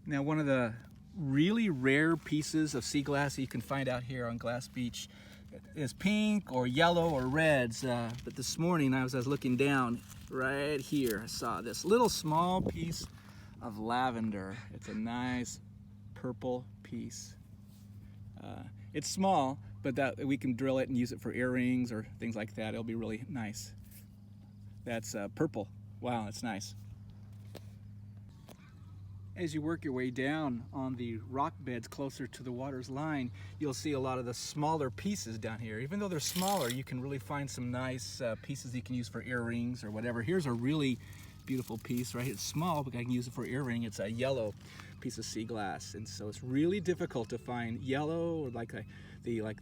Now, one of the really rare pieces of sea glass that you can find out here on Glass Beach is pink or yellow or reds. But this morning I was looking down right here. I saw this little small piece of lavender. It's a nice purple piece. It's small, but that we can drill it and use it for earrings or things like that. It'll be really nice. That's purple. Wow, that's nice. As you work your way down on the rock beds closer to the water's line, you'll see a lot of the smaller pieces down here. Even though they're smaller, you can really find some nice pieces that you can use for earrings or whatever. Here's a really beautiful piece, right? It's small, but I can use it for earring. It's a yellow piece of sea glass, and so it's really difficult to find yellow or like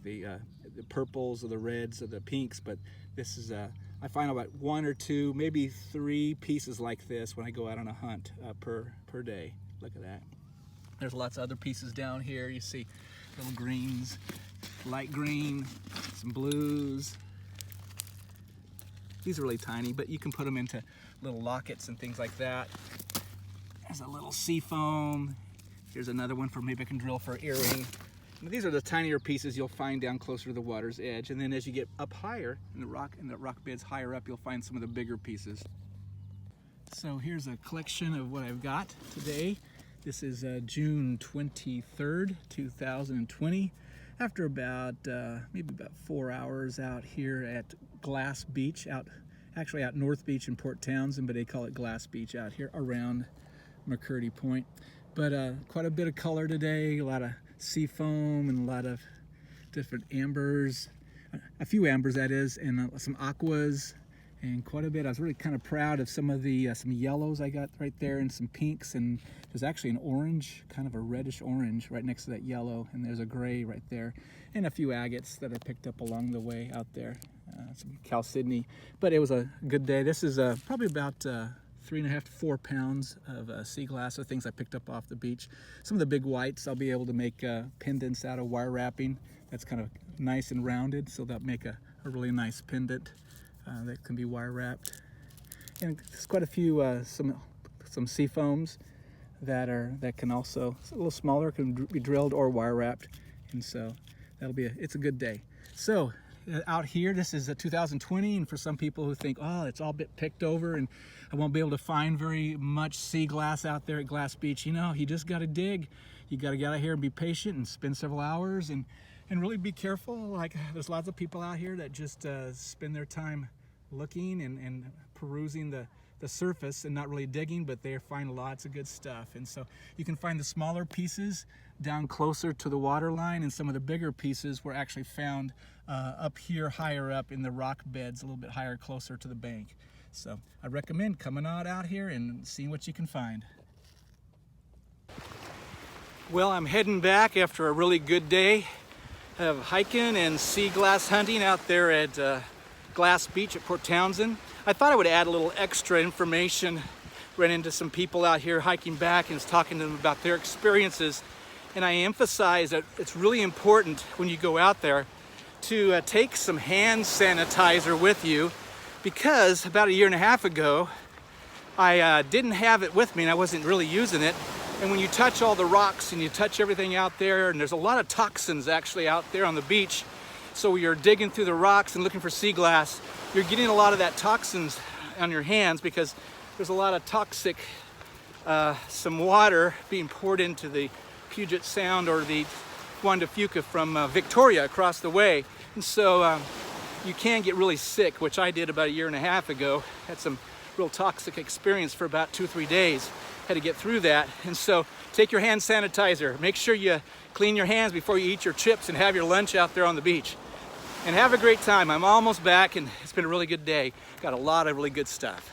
the purples or the reds or the pinks. But this is I find about 1 or 2, maybe 3 pieces like this when I go out on a hunt per day. Look at that. There's lots of other pieces down here. You see little greens, light green, some blues. These are really tiny, but you can put them into little lockets and things like that. There's a little sea foam. Here's another one for maybe I can drill for earring. Now, these are the tinier pieces you'll find down closer to the water's edge. And then as you get up higher in the rock beds higher up, you'll find some of the bigger pieces. So here's a collection of what I've got today. This is June 23rd, 2020. After about maybe about 4 hours out here at Glass Beach, actually out North Beach in Port Townsend, but they call it Glass Beach out here around McCurdy Point. But quite a bit of color today, a lot of sea foam and a lot of different ambers, a few ambers that is, and some aquas, and quite a bit. I was really kind of proud of some of the some yellows I got right there and some pinks, and there's actually an orange, kind of a reddish orange right next to that yellow, and there's a gray right there, and a few agates that I picked up along the way out there, some chalcedony. But it was a good day. This is probably about 3.5 to 4 pounds of sea glass, or things I picked up off the beach. Some of the big whites I'll be able to make pendants out of wire wrapping. That's kind of nice and rounded, so that'll make a really nice pendant that can be wire wrapped. And there's quite a few some sea foams that can also, a little smaller, can be drilled or wire wrapped, and so it's a good day. So out here, this is 2020, and for some people who think, oh, it's all a bit picked over and I won't be able to find very much sea glass out there at Glass Beach, you just got to dig. You got to get out here and be patient and spend several hours and really be careful. Like, there's lots of people out here that just spend their time looking and perusing the surface and not really digging, but they find lots of good stuff. And so you can find the smaller pieces down closer to the water line, and some of the bigger pieces were actually found up here higher up in the rock beds, a little bit higher, closer to the bank. So I recommend coming out here and seeing what you can find. Well, I'm heading back after a really good day of hiking and sea glass hunting out there at Glass Beach at Port Townsend. I thought I would add a little extra information. Ran into some people out here hiking back and was talking to them about their experiences. And I emphasize that it's really important when you go out there to take some hand sanitizer with you, because about 1.5 years ago, I didn't have it with me and I wasn't really using it. And when you touch all the rocks and you touch everything out there, and there's a lot of toxins actually out there on the beach. So when you're digging through the rocks and looking for sea glass, you're getting a lot of that toxins on your hands, because there's a lot of toxic, some water being poured into the Puget Sound or the Juan de Fuca from Victoria across the way. And so you can get really sick, which I did about 1.5 years ago. Had some real toxic experience for about 2-3 days. Had to get through that. And so take your hand sanitizer. Make sure you clean your hands before you eat your chips and have your lunch out there on the beach. And have a great time. I'm almost back, and it's been a really good day. Got a lot of really good stuff.